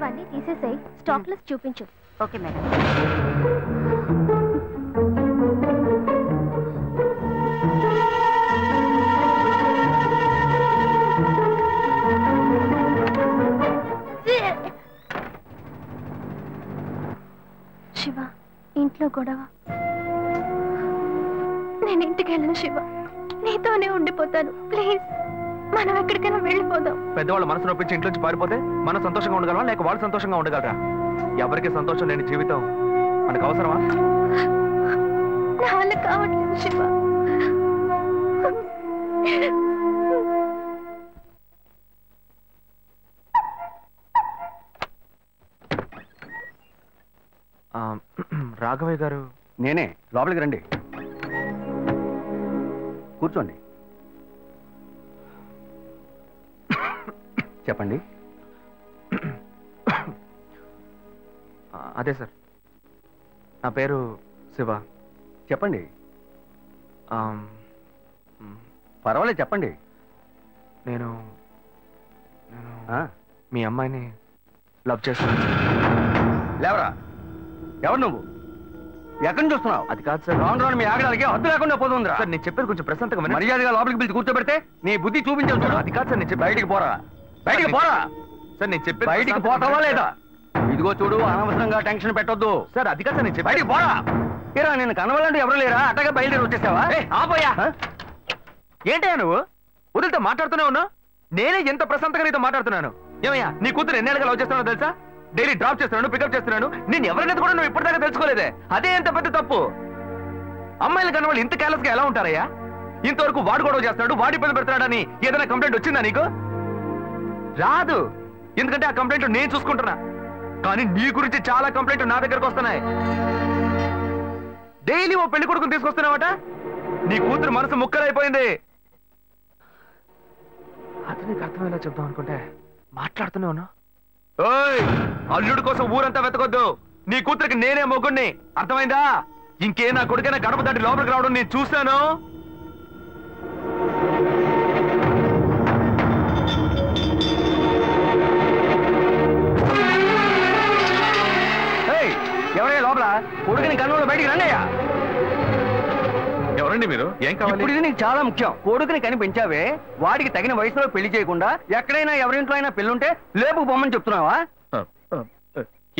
ఇవన్నీ తీసేసాయి, stock list చూపించు. Okay madam. శివ, ఇంట్లో గొడవ. నేను ఇంటికి వెళ్ళను శివ, నీతోనే ఉండిపోతాను. ప్లీజ్, మనం ఎక్కడికైనా వెళ్ళిపోదాం. పెద్దవాళ్ళు మనసు నొప్పించి ఇంట్లోంచి పారిపోతే మనం సంతోషంగా ఉండగలమా, లేక వాళ్ళు సంతోషంగా ఉండగలరా? ఎవరికి సంతోషం లేని జీవితం మనకు అవసరమా? నా వల్ల కావట్లేదు శివ. రాఘవయ్య గారు. నేనే. లోపలికి రండి, కూర్చోండి. చెప్పండి. అదే సార్, నా పేరు శివ. చెప్పండి. పర్వాలేదు, చెప్పండి. నేను మీ అమ్మాయిని లవ్ చేస్తున్నాను. లేవరా, ఎవరు నువ్వు? ఎక్కడి నుంచి చూస్తున్నావు? అది కాదు సార్, రాను రాను మీ ఆగడానికి హద్దు లేకుండా పోతుందిరా. సార్ నేను చెప్పేది కొంచెం ప్రశాంతంగా వినండి. మర్యాదగా లోపలికి పిలిచి కూర్చోబెడితే నీ బుద్ధి చూపించావు. అది కాదు సార్, నేను చెప్పి బయటికి పోరా, బయటికి పోరా. సార్ నేను చెప్పి బయటికి పోతావా లేదా? ఇదిగో చూడు, అనవసరంగా టెన్షన్ పెట్టొద్దు. సార్ అది కాదు సార్, నేను చెప్పి బయటికి పోరా. ఏరా, నేను కనవాలంటే ఎవరు లేరా? అట్టగా బయలుదేరి వచ్చేసావా? ఆపోయా. ఏంటయ్యా నువ్వు వదిలితో మాట్లాడుతూనే ఉన్నావు? నేనే ఎంత ప్రశాంతంగా నీతో మాట్లాడుతున్నాను. ఏమయ్యా, నీ కూతురు ఎన్నేళ్ళగా లవ్ చేస్తున్నావు తెలుసా? డైలీ డ్రాప్ చేస్తున్నాను, పికప్ చేస్తున్నాను. నేను ఎవరినైతే కూడా నువ్వు ఇప్పటిదాకా తెలుసుకోలేదే. అదే ఎంత పెద్ద తప్పు. అమ్మాయిలు కన్నా వాళ్ళు ఇంత కేర్లెస్ గా ఎలా ఉంటారయ్యా? ఇంతవరకు వాడు గొడవ చేస్తున్నాడు, వాడి పని పెడుతున్నాడని ఏదైనా కంప్లైంట్ వచ్చిందా నీకు? రాదు, ఎందుకంటే ఆ కంప్లైంట్ నేను చూసుకుంటున్నా. కానీ నీ గురించి చాలా కంప్లైంట్ నా దగ్గరకు వస్తున్నాయి. డైలీ ఓ పెళ్లి కొడుకుని తీసుకొస్తున్నావట. నీ కూతురు మనసు ముక్కలైపోయింది. అది నీకు అర్థమయ్యేలా చెప్దాం అనుకుంటే మాట్లాడుతూనే ఉన్నా. అల్లుడు కోసం ఊరంతా వెతకొద్దు. నీ కూతురికి నేనే మొగ్గుణ్ణి, అర్థమైందా? ఇంకే నా కొడుకైనా గడప దాటి లోపలికి రావడం నేను చూశాను. ఎవరయ్యా లోపల? కొడుకుని కన్నులో బయటికి రండియ్యా. ఎవరండి మీరు? ఏం కావాలి? ఇప్పుడు ఇది నీకు చాలా ముఖ్యం. కొడుకుని కనిపించావే, వాడికి తగిన వయసులో పెళ్లి చేయకుండా ఎక్కడైనా ఎవరింట్లో అయినా పెళ్ళుంటే లేపుకు పొమ్మని చెప్తున్నావా?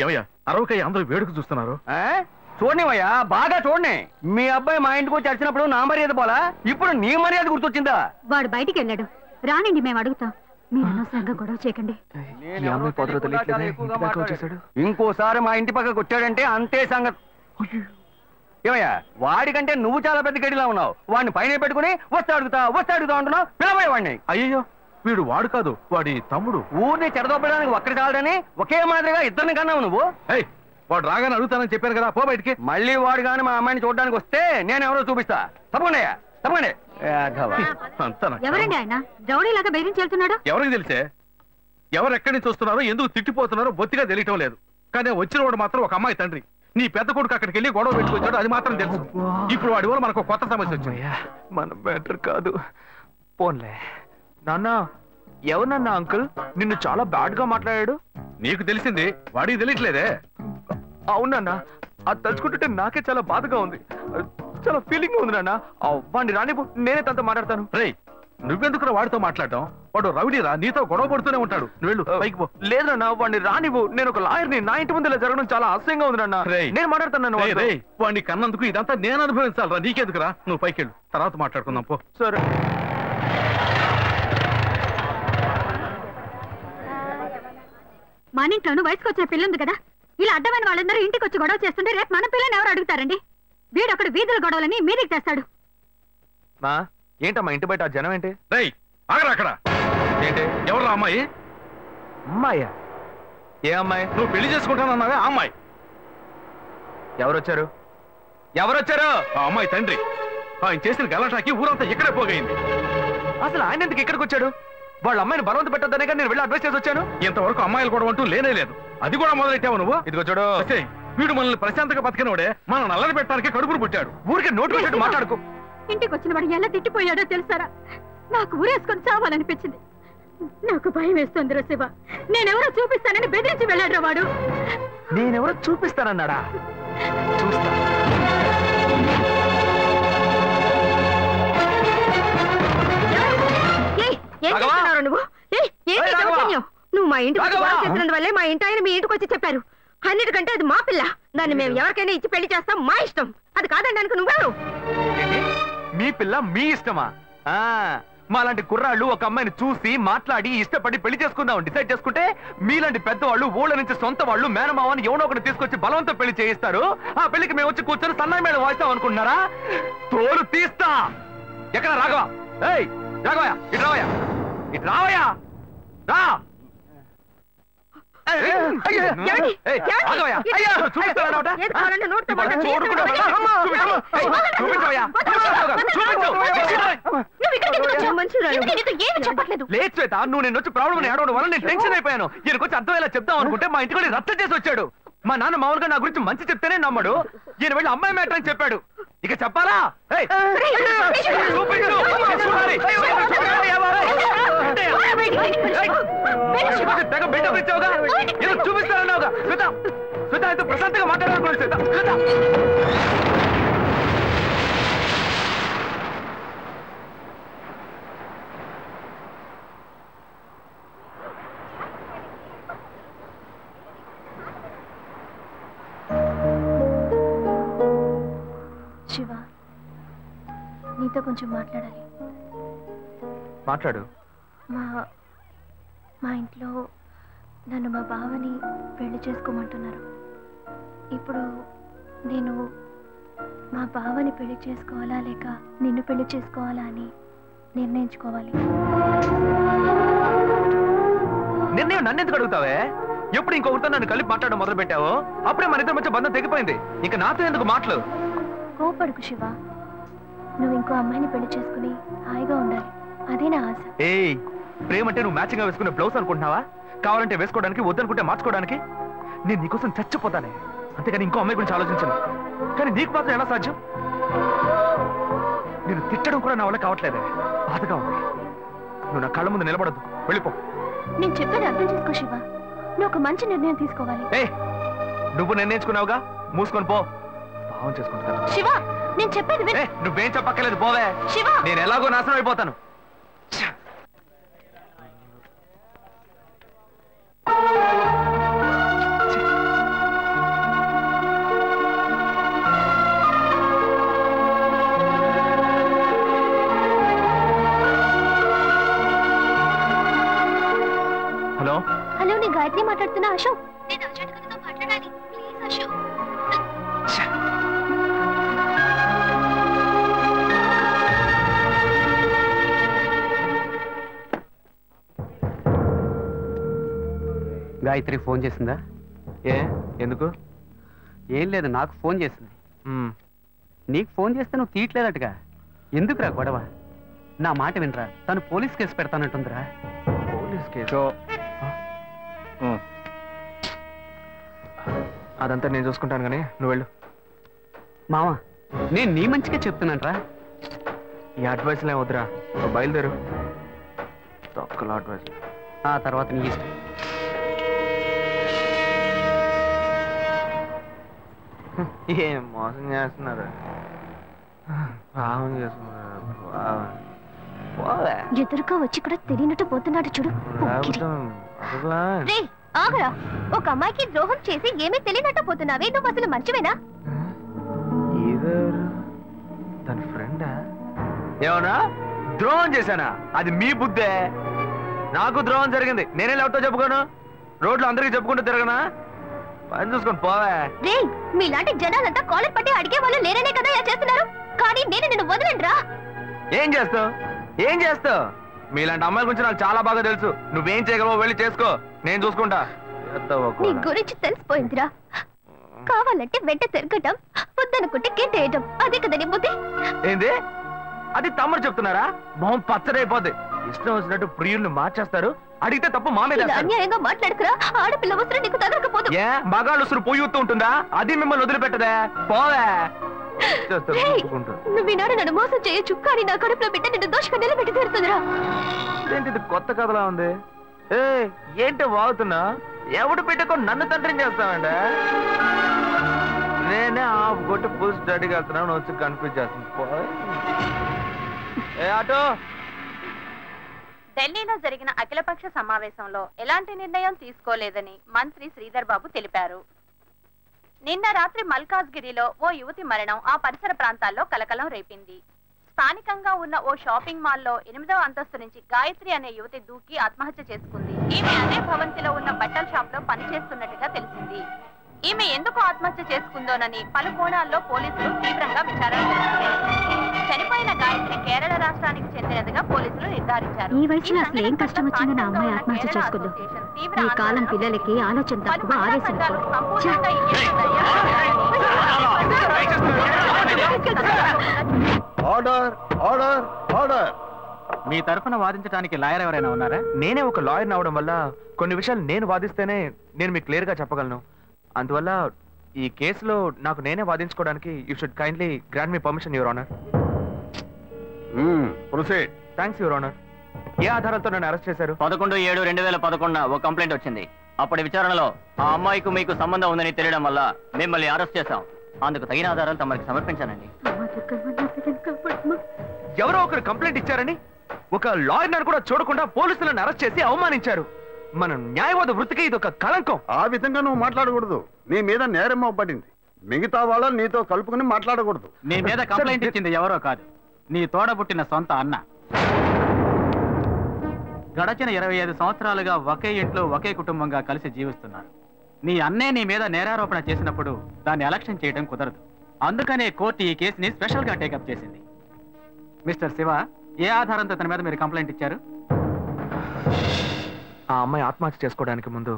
ఏమయ్యా, అరవకయ్య అందరూ వేడుకు చూస్తున్నారు. చూడనివయ్యా, బాగా చూడని. మీ అబ్బాయి మా ఇంటికి వచ్చి వచ్చినప్పుడు నా మర్యాద పోలా, ఇప్పుడు నీ మర్యాద గుర్తొచ్చిందా? వాడు బయటికి వెళ్ళాడు, రానండి, మేము అడుగుతాం. మీరు అనవసరంగా గొడవ చేయకండి. ఇంకోసారి మా ఇంటి పక్కకు వచ్చాడంటే అంతే సంగతి. ఏమయ్యా, వాడికంటే నువ్వు చాలా పెద్ద గడిలా ఉన్నావు. వాడిని పైన పెట్టుకుని వస్తే అడుగుతా అంటున్నావు. పిలవయ్య వాడిని. అయ్యో, వీడు వాడు కాదు, వాడి తమ్ముడు. ఊరిని చెడదొప్పడానికి ఒక్కడి చాలడని ఒకే మాదిరిగా ఇద్దరిని కన్నావు నువ్వు. వాడు రాగానే అడుగుతానని చెప్పాను కదా, పో బయటికి. మళ్ళీ వాడు గాని మా అమ్మాయిని చూడడానికి వస్తే నేను ఎవరో చూపిస్తా. తప్పకుండా తప్పకుండా. ఎవరండి ఆయన? రౌడీలాగా బెదిరించి వెళ్తున్నాడు. ఎవరికి తెలిసే? ఎవరు ఎక్కడి నుంచి వస్తున్నారో, ఎందుకు తిట్టిపోతున్నారో బొత్తిగా తెలియటం లేదు. కానీ వచ్చిన వాడు మాత్రం ఒక అమ్మాయి తండ్రి. నీ పెద్ద కొడుకు అక్కడికి వెళ్ళి గొడవ పెట్టుకొచ్చాడు, అది మాత్రం తెలుసు. ఇప్పుడు వాడి వల్ల మనకు కొత్త సమస్య వచ్చింది. మన బెటర్ కాదు. పోన్లే నాన్న. ఎవరన్నా అంకుల్ నిన్ను చాలా బ్యాడ్ గా మాట్లాడాడు? నీకు తెలిసింది, వాడికి తెలియట్లేదే. అవునన్నా, అది తలుచుకుంటుంటే నాకే చాలా బాధగా ఉంది, చాలా ఫీలింగ్ ఉంది నాన్న. వాడిని రాని, నేనే తనతో మాట్లాడతాను. రే, నువ్వెందుకు వాడితో మాట్లాడటం? వాడు రౌడీరా, నీతో గొడవ పడుతూనే ఉంటాడు. నువ్వు వెళ్ళు, పైకి పో. లేదన్నా, వాడిని రానివ్వు. నేను ఒక లాయర్ని, నా ఇంటి ముందు ఇలా జరగడం చాలా అసహ్యంగా ఉంది నాన్న. నేను మాట్లాడతాను. వాడిని కన్నందుకు ఇదంతా నేను అనుభవించాలరా, నీకెందుకురా? నువ్వు పైకి వెళ్ళు, తర్వాత మాట్లాడుకుందాం పో. సరే. మన ఇంట్లోనూ వయసుకు వచ్చిన పిల్లుంది కదా, ఇలా అడ్డమైన వాళ్ళందరూ ఇంటికి వచ్చి గొడవ చేస్తుంటే రేపు మన పిల్లని ఎవరు అడుగుతారండి? వీడొకడు వీధుల గొడవలని మీదికి తెస్తాడు. మా ఏంటమ్మా ఇంటి బయట జనం ఏంటి? రై ఆగరా అక్కడ. ఏంటి, ఎవరు అమ్మాయి? అమ్మాయ్యా? ఏ అమ్మాయి? నువ్వు పెళ్లి చేసుకుంటానన్నావే ఆ అమ్మాయి. ఎవరొచ్చారు? ఆ అమ్మాయి తండ్రి. ఆయన చేసిన గలాటాకి ఊరంతా ఇక్కడే పోగైంది. అసలు ఆయన ఎందుకు ఇక్కడికి వచ్చాడు? వాళ్ళ అమ్మాయిని బలవంత పెట్టొద్దనే నేను వెళ్ళి అడ్వైస్ చేసి వచ్చాను. ఇంతవరకు అమ్మాయిలు కూడా అంటూ లేనే లేదు. అది కూడా మొదలెట్టావు నువ్వు. ఇదిగో చూడు, వీడు మనల్ని ప్రశాంతంగా బతికినోడే మన నల్లని పెట్టడానికి కడుపును పుట్టాడు. ఊరికి నోటు పెట్టాడు. మాట్లాడుకో. ఇంటికి వచ్చిన వాడు ఎలా తిట్టిపోయాడో తెలుసారా? నాకు ఊరేసుకొని చావాలనిపించింది. నాకు భయం వేస్తుంది రా శివ. నేనెవరో చూపిస్తానని బెదిరించి వెళ్ళాడు వాడు. నేనెవరో చూపిస్తానన్నాడా? చూస్తా. నువ్వు మా ఇంటికి చెప్పినందువల్లే మా ఇంటి ఆయన మీ ఇంటికి వచ్చి చెప్పారు. అన్నిటికంటే అది మా పిల్ల. దాన్ని మేము ఎవరికైనా ఇచ్చి పెళ్లి చేస్తాం, మా ఇష్టం. అది కాదనడానికి నువ్వెవరు? మీ పిల్ల మీ ఇష్టమా? మాలాంటి కుర్రాళ్ళు ఒక అమ్మాయిని చూసి మాట్లాడి ఇష్టపడి పెళ్లి చేసుకుందాం డిసైడ్ చేసుకుంటే, మీలాంటి పెద్దవాళ్ళు ఊళ్ళ నుంచి సొంత వాళ్ళు మేనమావని ఎవడో ఒకటి తీసుకొచ్చి బలవంతం పెళ్లి చేయిస్తారు. ఆ పెళ్లికి మేము వచ్చి కూర్చొని సన్నాయి మేళ వాయిస్తాం అనుకుంటున్నారా? తోలు తీస్తా. ఎక్కడ రాఘవ? ఏయ్ రాఘవయ్య, ఇటు రావయ్యా, ఇటు రావయ్యా, రా. లేదు శ్వేత, నువ్వు నేను వచ్చి ప్రాబ్లం ఏడవడం వల్ల నేను టెన్షన్ అయిపోయాను. ఈయనకు వచ్చి అర్థమయ్యేలా చెప్తాం అనుకుంటే మా ఇంటికి వెళ్ళి రచ్చ చేసి వచ్చాడు. మా నాన్న మామూలుగా నా గురించి మంచి చెప్తేనే నమ్మడు. ఈయన వెళ్ళి అమ్మాయి మ్యాటర్ అని చెప్పాడు. ఇక చెప్పాలా? తెగ బిల్డప్ ఇచ్చావుగా, ఏదో చూపిస్తానన్నావుగా. శ్వేత, శ్వేత అయితే ప్రశాంతంగా మాట్లాడాలనుకున్నాను. శ్వేత, శ్వేత శివ, నీతో కొంచెం మాట్లాడాలి. మాట్లాడు. మా ఇంట్లో నన్ను మా బావని పెళ్లి చేసుకోమంటున్నారు. ఇప్పుడు నేను మా బావని పెళ్లి చేసుకోవాలా లేక నిన్ను పెళ్లి చేసుకోవాలా అని నిర్ణయించుకోవాలి. నిర్ణయం నన్నెందుకు అడుగుతావే? ఎప్పుడు ఇంకొకరితో నన్ను కలిపి మాట్లాడడం మొదలు పెట్టావో అప్పుడే మన ఇద్దరి మధ్య బంధం తెగిపోయింది. ఇంకా నాతో ఎందుకు మాటలు? కోపడుకు శివ, నువ్వు ఇంకో అమ్మాయిని పెళ్లి చేసుకుని హాయిగా ఉండాలి, అదే నా ఆశ. ఏయ్, ప్రేమ అంటే నువ్వు మ్యాచింగ్ గా వేసుకునే బ్లౌజ్ అనుకుంటున్నావా? కావాలంటే వేసుకోవడానికి, వద్దనుకుంటే మార్చుకోవడానికి. నేను నీకోసం చచ్చిపోతానే, అంతేగాని ఇంకో అమ్మాయి గురించి ఆలోచించను. కానీ నీకు మాత్రం ఎలా సాధ్యం? నేను తిట్టడం కూడా నా వల్ల కావట్లేదే, బాధగా ఉంది. నువ్వు నా కళ్ళ ముందు నిలబడద్దు, వెళ్ళిపో. నేను చెప్పేది అర్థం చేసుకో శివ, నువ్వు ఒక మంచి నిర్ణయం తీసుకోవాలి. ఏ, నువ్వు నిర్ణయించుకున్నావుగా, మూసుకొని పో. భావం చేసుకుంటా శివ, నేను చెప్పేది విను. నువ్వేం చెప్పక్కర్లేదు, పోవే. శివ, నేను ఎలాగో నాశనం అయిపోతాను. హలో హలో, నేను గాయత్రి మాట్లాడుతున్నా. అశోక్, నేను అర్జెంట్ గారితో మాట్లాడాలి, ప్లీజ్ అశోక్. గాయత్రి ఫోన్ చేసిందా? ఏ, ఎందుకు? ఏం లేదు, నాకు ఫోన్ చేసింది. నీకు ఫోన్ చేస్తే నువ్వు తీయట్లేదటగా. ఎందుకురా గొడవ? నా మాట వినరా, తను పోలీస్ కేసు పెడతానంటుందిరా. Police case? అదంతా నేను చూసుకుంటాను కానీ నువ్వు వెళ్ళు. మావా, నేను నీ మంచిగా చెప్తున్నానరా. ఈ అడ్వైస్లే వద్దురా, బయలుదేరు. తొక్కల అడ్వైస్. ఆ తర్వాత నీ ఇష్టం. ఏం మోసం చేస్తున్నారు, పాపం చేస్తున్నారు. ఎదురుగా వచ్చి కూడా తెలియనట్టు పోతున్నాడు చూడు. రేయ్, ఆగరా. ఒక అమ్మాయికి ద్రోహం చేసి ఏమీ తెలియనట్టు పోతున్నావే, నువ్వు అసలు మంచివేనా? తన ఫ్రెండా? ఏమన్నా ద్రోహం చేశానా? అది మీ బుద్ధే. నాకు ద్రోహం జరిగింది, నేనే ఎవరితో చెప్పుకోను? రోడ్లు అందరికీ చెప్పుకుంటూ తిరగనా? పని చూసుకొని పోవే. రేయ్, మీలాంటి జనాలంతా కాలర్ పట్టి అడిగే వాళ్ళు లేరనే కదా ఇలా చేస్తున్నారు. కానీ నేను నిన్ను వదలండ్రా. ఏం చేస్తావు? ఏం చేస్తావు? మీలాంటి అమ్మాయిల గురించి నాకు చాలా బాగా తెలుసు. నువ్వేం చేయగలవో వెళ్ళి చేసుకో, నేను చూసుకుంటా. నీ గురించి తెలిసిపోయిందిరా. కావాలంటే వెంట తిరగటం, వద్దనుకుంటే గెంటేయటం, అదే కదా నీ బుద్ధి. ఏంది? అది తమ్ముడు చెప్తున్నారా? మొహం పచ్చడైపోద్ది. ఇష్టం వచ్చినట్టు ప్రియుల్ని మార్చేస్తారు. అడిగితే తప్పు మా మీద. అన్యాయంగా మాట్లాడుకురా. ఆడపిల్ల వస్త్రం నీకు తగలకపోదు. ఏ మగాళ్ళు ఉసురు పోయి ఉంటుందా? అది మిమ్మల్ని వదిలిపెట్టదే. పోవే. నువ్వు వినాడు నన్ను మోసం చేయొచ్చు, కానీ నా కడుపులో బిడ్డ నిన్ను దోషంగా నిలబెట్టి తీరుతుందిరా. ఏంటి కొత్త కథలా ఉంది? ఏంటో వాగుతున్నా? ఎవడు పెట్టుకో నన్ను తండ్రిని చేస్తామండి? నేనే హాఫ్ కొట్టి ఫుల్ స్టడీకి వెళ్తున్నాను, వచ్చి కన్ఫ్యూజ్ చేస్తుంది. ఆటో ఢిల్లీలో జరిగిన అఖిలపక్ష సమావేశంలో ఎలాంటి నిర్ణయం తీసుకోలేదని మంత్రి శ్రీధర్ బాబు తెలిపారు. నిన్న రాత్రి మల్కాజ్గిరిలో ఓ యువతి మరణం ఆ పరిసర ప్రాంతాల్లో కలకలం రేపింది. స్థానికంగా ఉన్న ఓ షాపింగ్ మాల్లో 8వ అంతస్తు నుంచి గాయత్రి అనే యువతి దూకి ఆత్మహత్య చేసుకుంది. ఈమె అదే భవంతిలో ఉన్న బట్టల షాప్ లో పనిచేస్తున్నట్టుగా తెలిసింది. ఈమె ఎందుకు ఆత్మహత్య చేసుకుందోనని పలు కోణాల్లో పోలీసులు తీవ్రంగా విచారణ చేస్తున్నారు. చనిపోయిన గాయత్రి కేరళ రాష్ట్రానికి చెందినదిగా పోలీసులు నిర్ధారించారు. ఈ వయసులో అసలు ఏం కష్టం వచ్చిందో నా అమ్మాయి ఆత్మహత్య చేసుకుంది. ఈ కాలం పిల్లలకి ఆలోచన తక్కువ, ఆవేశం ఆర్డర్ ఆర్డర్ ఆర్డర్. మీ తరఫున వాదించడానికి లాయర్ ఎవరైనా ఉన్నారా? నేనే ఒక లాయర్ అవడం వల్ల కొన్ని విషయాలు నేను వాదిస్తేనే నేను మీకు క్లియర్ గా చెప్పగలను. అందువల్ల ఈ కేసులో నాకు నేనే వాదించుకోవడానికి you should kindly grant me permission your honour. Proceed. Thanks your honour. ఏ ఆధారాలతో నన్ను అరెస్ట్ చేశారు? 11/7/2011 ఓ కంప్లైంట్ వచ్చింది. అప్పటి విచారణలో ఆ అమ్మాయికి మీకు సంబంధం ఉందని తెలియడం వల్ల మిమ్మల్ని అరెస్ట్ చేశాం. అందుకు తగిన ఆధారాలు తమకి సమర్పించానండి. ఎవరో ఒకరు కంప్లైంట్ ఇచ్చారని ఒక లాయర్ కూడా చూడకుండా పోలీసులను అరెస్ట్ చేసి అవమానించారు. మన న్యాయవాద వృత్తికి ఇది ఒక కళంకం. ఆ విధంగా నువ్వు మాట్లాడకూడదు. నీ మీద నేరం పడింది. మిగతా వాళ్ళని నీతో కలుపుకుని మాట్లాడకూడదు. నీ మీద కంప్లైంట్ ఇచ్చింది ఎవరో కాదు, నీ తోడబుట్టిన సొంత అన్న. గడచిన 25 సంవత్సరాలుగా ఒకే ఇంట్లో ఒకే కుటుంబంగా కలిసి జీవిస్తున్నారు. నీ అన్నే నీ మీద నేరారోపణ చేసినప్పుడు దాన్ని ఎలక్షన్ చేయడం కుదరదు. అందుకనే కోర్టు ఈ కేసుని స్పెషల్ గా టేకప్ చేసింది. మిస్టర్ శివ, ఏ ఆధారంతో తన మీద మీరు కంప్లైంట్ ఇచ్చారు? ఆ అమ్మాయి ఆత్మహత్య చేసుకోవడానికి ముందు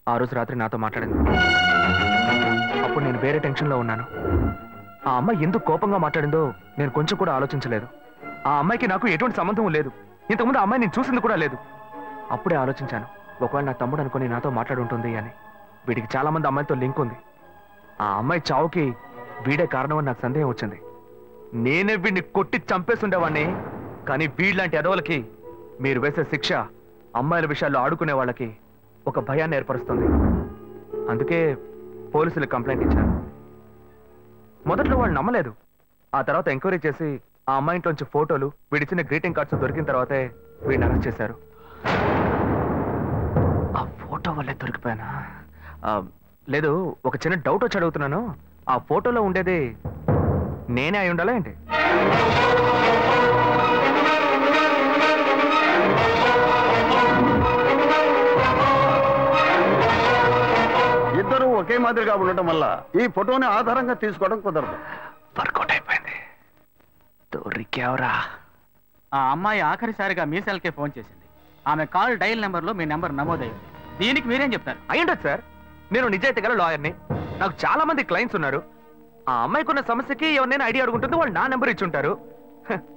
ఆ రోజు రాత్రి నాతో మాట్లాడింది. అప్పుడు నేను వేరే టెన్షన్లో ఉన్నాను. ఆ అమ్మాయి ఎందుకు కోపంగా మాట్లాడిందో నేను కొంచెం కూడా ఆలోచించలేదు. ఆ అమ్మాయికి నాకు ఎటువంటి సంబంధం లేదు. ఇంతకుముందు ఆ అమ్మాయి నేను చూసింది కూడా లేదు. అప్పుడే ఆలోచించాను, ఒకవేళ నా తమ్ముడు అనుకుని నాతో మాట్లాడుంటుంది అని. వీడికి చాలా మంది అమ్మాయితో లింక్ ఉంది. ఆ అమ్మాయి చావుకి వీడే కారణం అని నాకు సందేహం వచ్చింది. నేనే వీడిని కొట్టి చంపేస్తుండేవాడిని. కానీ వీళ్ళంటి ఎదవలకి మీరు వేసే శిక్ష అమ్మాయిల విషయాల్లో ఆడుకునే వాళ్ళకి ఒక భయాన్ని ఏర్పరుస్తుంది. అందుకే పోలీసులు కంప్లైంట్ ఇచ్చారు. మొదట్లో వాళ్ళు నమ్మలేదు. ఆ తర్వాత ఎంక్వైరీ చేసి ఆ అమ్మాయి ఇంట్లోంచి ఫోటోలు, వీడిచ్చిన గ్రీటింగ్ కార్డ్స్ దొరికిన తర్వాతే వీడిని అరెస్ట్ చేశారు. ఆ ఫోటో వల్లే దొరికిపోయానా? లేదు, ఒక చిన్న డౌట్ వచ్చి అడుగుతున్నాను. ఆ ఫోటోలో ఉండేది నేనే అయి ఉండాలా ఏంటి? ఇద్దరు ఒకే మాదిరిగా ఉండటం వల్ల ఈ ఫోటోని ఆధారంగా తీసుకోవడం కుదరదు. వర్కౌట్ అయిపోయింది. దొరికావురా. ఆ అమ్మాయి ఆఖరిసారిగా మీ సెల్కే ఫోన్ చేసింది. ఆమె కాల్ డైల్ నెంబర్లో మీ నెంబర్ నమోదైంది. దీనికి మీరేం చెప్తారు? అయ్యుండదు సార్. నేను నిజాయితీ గల లాయర్ని. నాకు చాలా మంది క్లయింట్స్ ఉన్నారు. ఆ అమ్మాయికి ఉన్న సమస్యకి ఎవరినైనా ఐడియా అడుగుంటుంది, వాళ్ళు నా నెంబర్ ఇచ్చి ఉంటారు.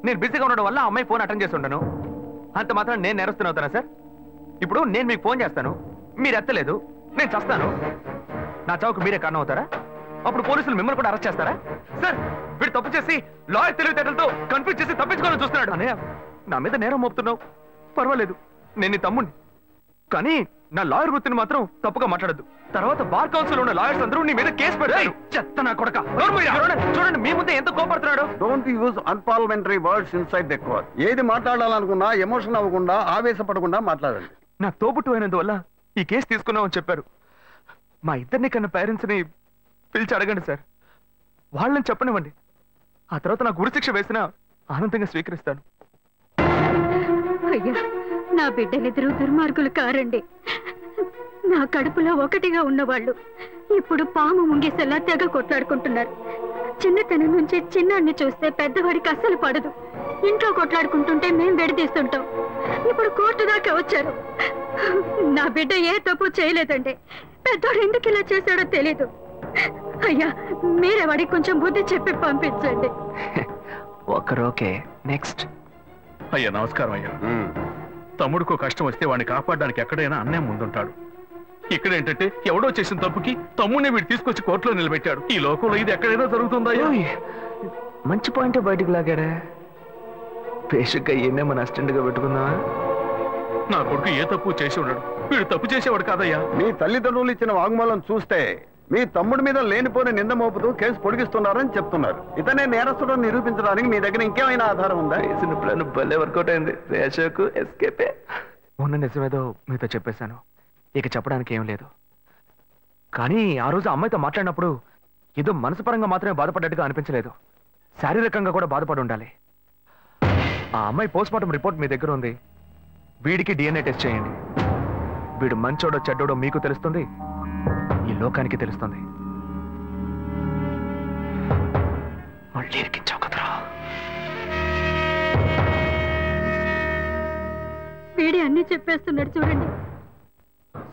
నేను బిజీగా ఉండడం వల్ల ఆ అమ్మాయి ఫోన్ అటెండ్ చేసి ఉండను. అంత మాత్రం నేను నేరస్తుని అవుతానా సార్? ఇప్పుడు నేను మీకు ఫోన్ చేస్తాను, మీరు ఎత్తలేదు, నేను చస్తాను. నా చావుకు మీరే కారణం అవుతారా? అప్పుడు పోలీసులు మిమ్మల్ని కూడా అరెస్ట్ చేస్తారా? సార్, వీడు తప్పు చేసి లాయర్ తెలివితేటలతో కన్ఫ్యూజ్ చేసి తప్పించుకోవాలని చూస్తున్నాడు. అనే నా మీద నేరం మోపుతున్నావు, పర్వాలేదు, నేను నీ తమ్ముడిని. కానీ నా లాయర్ వృత్తిని మాత్రం తప్పుగా మాట్లాడద్దు. తర్వాత బార్ కౌన్సిల్ ఉన్న లాయర్స్ అందరూ నీ మీద కేసు పెడతారు. చెత్త నా కొడక. చూడండి, మీ ముందే ఎంత కోపడుతున్నాడు. Don't use unparliamentary words inside the court. ఏది మాట్లాడాలనుకున్నా ఎమోషన్ అవ్వకుండా, ఆవేశపడకుండా మాట్లాడండి. నా తోబుట్టు అయినందువల్ల ఈ కేసు తీసుకున్నామని చెప్పారు. మా ఇద్దరిని కన్నా పేరెంట్స్ని పిలిచి అడగండి సార్. వాళ్ళని చెప్పనివ్వండి. ఆ తర్వాత నాకు ఉరిశిక్ష వేసినా ఆనందంగా స్వీకరిస్తాను. అయ్యా, నా బిడ్డలిద్దరూ దుర్మార్గులు కారండి. నా కడుపులో ఒకటిగా ఉన్నవాళ్ళు ఇప్పుడు పాము ముంగేసేలా తెగ కొట్లాడుకుంటున్నారు. చిన్నతనం నుంచి చిన్నాన్ని చూస్తే పెద్దవాడికి అస్సలు పడదు. ఇంట్లో కొట్లాడుకుంటుంటే మేం విడదీస్తుంటాం. ఇప్పుడు కోర్టు దాకా వచ్చారు. నా బిడ్డ ఏ తప్పు చేయలేదండి. పెద్దోడు ఎందుకు ఇలా చేశాడో తెలీదు. అయ్యా, మీరే వాడికి కొంచెం బుద్ధి చెప్పి పంపించండి. ఒకరోకే. నెక్స్ట్. అయ్యా నమస్కారం. అయ్యా, తమ్ముడికో కష్టం వస్తే వాడిని కాపాడడానికి ఎక్కడైనా అన్నే ముందుంటాడు. ఇక్కడ ఏంటంటే ఎవడో చేసిన తప్పుకి తమ్ముడిని వీడు తీసుకొచ్చి కోర్టులో నిలబెట్టాడు. ఈ లోకంలో ఇది ఎక్కడైనా జరుగుతుందా? మంచి పాయింట్ బయటకు లాగాడే. పేషక్గా ఈయనే మన అసిస్టెంట్ గా పెట్టుకుందామా? నా కొడుకు ఏ తప్పు చేసి ఉన్నాడు, వీడు తప్పు చేసేవాడు కాదయ్యా. మీ తల్లిదండ్రులు ఇచ్చిన వాంగ్మూలం చూస్తే మీ తమ్ముడి మీద లేనిపోని నింద మోపుతూ కేసు పొడిగిస్తున్నారని చెప్తున్నారు. ఇతనే నేరస్తుడు నిరూపించడానికి మీ దగ్గర ఇంకేమైనా ఆధారం ఉందా? వేసిన ప్లాన్ భలే వర్కౌట్ అయింది. రేషకు ఎస్కేపే. ఉన్న నిజమేదో మీతో చెప్పేశాను, ఇక చెప్పడానికి ఏం లేదు. కానీ ఆ రోజు అమ్మాయితో మాట్లాడినప్పుడు ఏదో మనసు పరంగా మాత్రమే బాధపడ్డట్టుగా అనిపించలేదు, శారీరకంగా కూడా బాధపడి ఉండాలి. ఆ అమ్మాయి పోస్ట్మార్టం రిపోర్ట్ మీ దగ్గర ఉంది. వీడికి DNA టెస్ట్ చేయండి. వీడు మంచోడో చెడ్డోడో మీకు తెలుస్తుంది, ఈ లోకానికి తెలుస్తుంది. మళ్ళీ ఇరికించావు కదరా. వీడి అన్ని చెప్పేస్తున్నాడు చూడండి.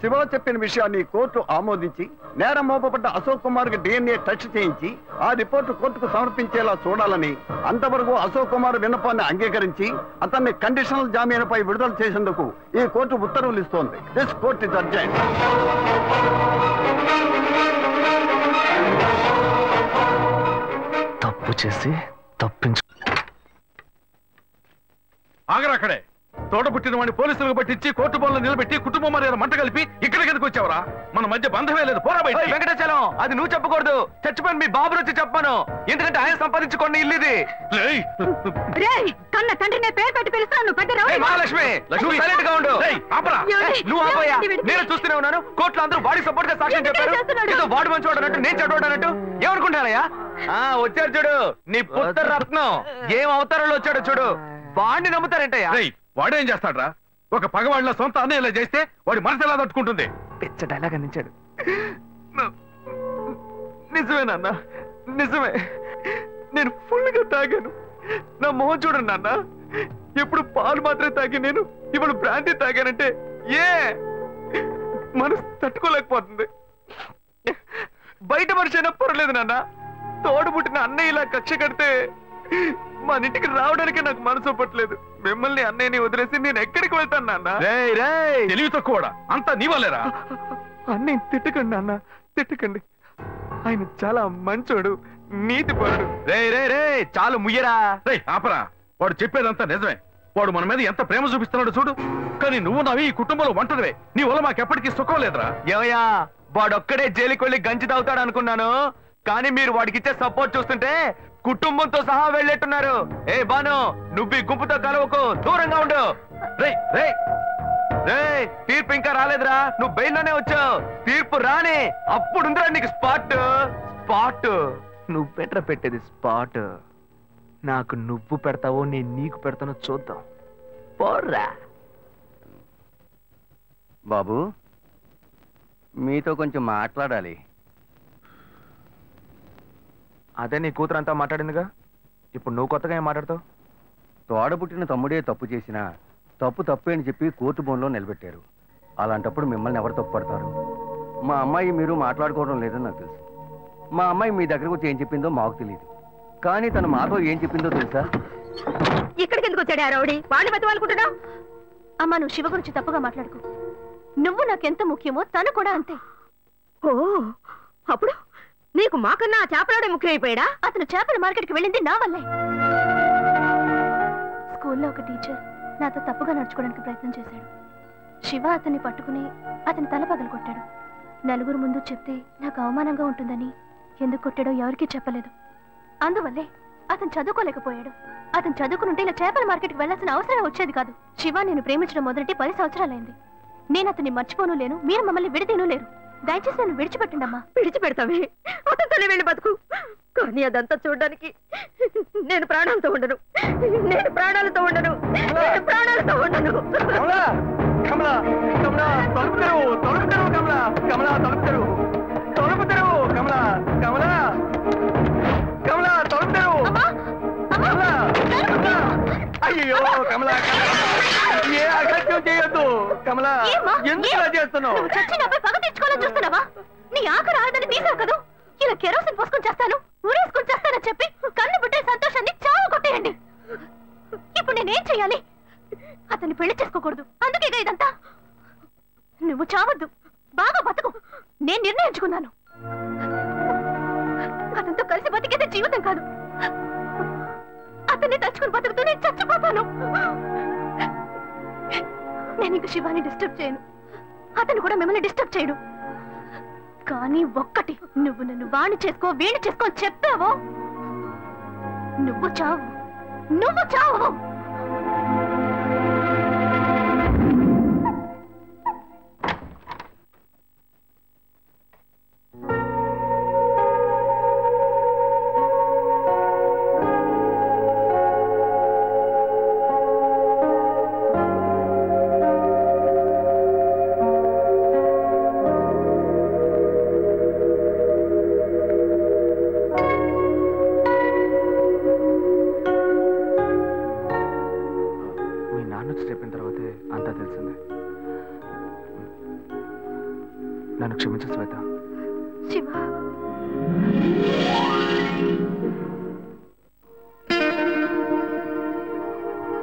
శివ చెప్పిన విషయాన్ని కోర్టు ఆమోదించి నేరం మోపబడ్డ అశోక్ కుమార్ కి DNA టెస్ట్ చేయించి ఆ రిపోర్టు కోర్టుకు సమర్పించేలా చూడాలని, అంతవరకు అశోక్ కుమార్ విన్నపాన్ని అంగీకరించి అతన్ని కండిషనల్ జామీనుపై విడుదల చేసేందుకు ఈ కోర్టు ఉత్తర్వులు ఇస్తోంది. This court is urgent. తప్పు చేసి తప్పించు. ఆగరాక్కడే తోట పుట్టిన వాడిని పోలీసులకు పట్టించి కోర్టు బోన్లో నిలబెట్టి కుటుంబం మర్యాద మంట కలిపి ఇక్కడికి ఎందుకు వచ్చావరా? మన మధ్య బంధమే లేదు, పోరా బయట. వెంకటాచలం, అది నువ్వు చెప్పకూడదు, చచ్చిపోయిన మీ బాబు వచ్చి చెప్పాను. ఎందుకంటే ఆయన సంపాదించుకోండి ఇల్లు ఇది. కన్న తండ్రినే పేరు పెట్టి పిలుస్తాను. మహాలక్ష్మి, నువ్వు సైలెంట్ గా ఉండు. నువ్వు ఆపోయా, నేను చూస్తూనే ఉన్నాను. కోర్టులో అందరూ వాడి సపోర్ట్ గా సాక్ష్యం చెప్పారు. ఏదో వాడు మంచి వాడు అన్నట్టు, నేను చెడ్డవాడు అన్నట్టు ఏమనుకుంటానయ్యా? వచ్చారు చూడు నీ పుత్ర రత్నం, ఏం అవతారంలో వచ్చాడు చూడు. వాడిని నమ్ముతారేంటయ్యా? వాడేం చేస్తాడ్రా? ఒక పగవాడిలో సొంత అన్నయ్య ఇలా చేస్తే వాడి మనసు ఎలా తట్టుకుంటుంది? పిచ్చ డైలాగ్ అందించాడు. నిజమేనన్నా, నిజమే. నేను ఫుల్ గా తాగాను. నా మొహం చూడండి నాన్న. ఎప్పుడు పాలు మాత్రమే తాగి నేను ఇప్పుడు బ్రాండీ తాగానంటే ఏ మనసు తట్టుకోలేకపోతుంది. బయట మనిషి అయినా పర్లేదు నాన్న, తోడు పుట్టిన అన్నయ్య ఇలా కక్ష కడితే మన ఇంటికి రావడానికి నాకు మనసు ఒప్పట్లేదు. మిమ్మల్ని అన్నయ్యని వదిలేసి నేను ఎక్కడికి వెళ్తాను నాన్న? తెలివి తక్కువడా? అంతా నీ వల్లేరా? అన్నయ్య తిట్టకండి నాన్న, తిట్టకండి. ఆయన చాలా మంచోడు, నీతిపరుడు. చాలు ముయ్యరా. ఆపరా, వాడు చెప్పేదంతా నిజమే. వాడు మన మీద ఎంత ప్రేమ చూపిస్తున్నాడు చూడు. కానీ నువ్వు నవి ఈ కుటుంబంలో ఒంటరివే. నీ వల్ల మాకెప్పటికీ సుఖం లేదురా. ఏమయ్యా, వాడొక్కడే జైలుకి వెళ్ళి గంజి తాగుతాడు అనుకున్నాను. కానీ మీరు వాడికి ఇచ్చే సపోర్ట్ చూస్తుంటే కుటుంబంతో సహా వెళ్ళేట్టున్నారు. ఏ బాను, నువ్వు ఈ గుంపుతో కలవకు, దూరంగా ఉండు. తీర్పు ఇంకా రాలేదురా, నువ్వు బెయిల్లోనే వచ్చావు. తీర్పు రాని అప్పుడుందిరా నీకు స్పాట్. స్పాట్ నువ్వు పెట్టేది స్పాట్. నాకు నువ్వు పెడతావో నేను నీకు పెడతానో చూద్దాం. పోర్రా బాబు, మీతో కొంచెం మాట్లాడాలి. అదే నీ కూతురంతా మాట్లాడిందిగా, ఇప్పుడు నువ్వు కొత్తగా ఏం మాట్లాడతావు? తోడబుట్టిన తమ్ముడే తప్పు చేసినా తప్పు తప్పే అని చెప్పి కోర్టు బోన్లో నిలబెట్టారు. అలాంటప్పుడు మిమ్మల్ని ఎవరు తప్పు పడతారు? మా అమ్మాయి మీరు మాట్లాడుకోవడం లేదని నాకు తెలుసు. మా అమ్మాయి మీ దగ్గరకు వచ్చి ఏం చెప్పిందో మాకు తెలియదు. కానీ తను మాతో ఏం చెప్పిందో తెలుసా? ఇక్కడికి ఎందుకు వచ్చాడు ఆ రౌడీ? వాడిని బతవాలనుకుంటున్నావు? అమ్మా, నువ్వు శివ గురించి తప్పుగా మాట్లాడుకో. నువ్వు నాకెంత ముఖ్యమో తను కూడా అంతే. ఓ, అప్పుడు నీకు మాకన్నా ఆ చేపలోడే ముఖ్యమైపోయాడా? అతను చేపల మార్కెట్కి వెళ్ళింది నా వల్లే. స్కూల్లో ఒక టీచర్ నాతో తప్పుగా నడుచుకోవడానికి ప్రయత్నం చేశాడు. శివ అతన్ని పట్టుకుని అతని తల పగలు కొట్టాడు. నలుగురు ముందు చెప్తే నాకు అవమానంగా ఉంటుందని ఎందుకు కొట్టాడో ఎవరికీ చెప్పలేదు. అందువల్లే అతను చదువుకోలేకపోయాడు. అతను చదువుకునుంటే ఇలా చేపల మార్కెట్కి వెళ్లాల్సిన అవసరం వచ్చేది కాదు. శివ నేను ప్రేమించడం మొదటి 10 సంవత్సరాలైంది. నేను అతన్ని మర్చిపోను లేను, మీరు మమ్మల్ని విడదీను లేరు. దయచేసి నన్ను విడిచిపెట్టండి అమ్మా. విడిచిపెడతావే, అతనితోనే వెళ్ళి బతుకు. కానీ అదంతా చూడడానికి నేను ప్రాణాలతో ఉండను. నేను ప్రాణాలతో ఉండను. నేను ప్రాణాలతో ఉండను. కమలా, కమలా, తలుపు తెరువు, తలుపు తెరువు, కమలా, కమలా, తలుపు తెరువు, తలుపు తెరువు, కమలా, కమలా, కమలా, తలుపు తెరువు, కమలా, కమలా. అయ్యో కమలా, ఏ అగత్యం చేయొద్దు కమలా. ఎందుకు ఇలా చేస్తున్నావు? చచ్చి నాపై పగ తెచ్చుకోవాలని చూస్తున్నావా? నీ ఆఖరి ఆడదని తీసావు కదా, ఇలా కెరోసిన్ పోసుకొని చేస్తాను, ఊరేసుకొని చేస్తానని చెప్పి కన్ను పుట్టే సంతోషాన్ని చావు కొట్టేయండి. ఇప్పుడు నేనేం చెయ్యాలి? అతన్ని పెళ్లి చేసుకోకూడదు, అందుకేగా ఇదంతా. నువ్వు చావద్దు, బాగా బతుకు. నేను నిర్ణయించుకున్నాను. అతనితో కలిసి బతికేదే జీవితం కాదు. అతన్ని తలుచుకుని బతుకుతూ నేను చచ్చిపోతాను. నేను ఇంక శివాని డిస్టర్బ్ చేయను. అతను కూడా మిమ్మల్ని డిస్టర్బ్ చేయడు. కానీ ఒక్కటి, నువ్వు నన్ను వాణ్ణి చేసుకో వీణి చేసుకో చెప్పావో నువ్వు చావు. నువ్వు చావు. చెప్పిన తర్వాతే అంతా తెలిసిందే. నన్ను క్షమించు శ్వేత. శివ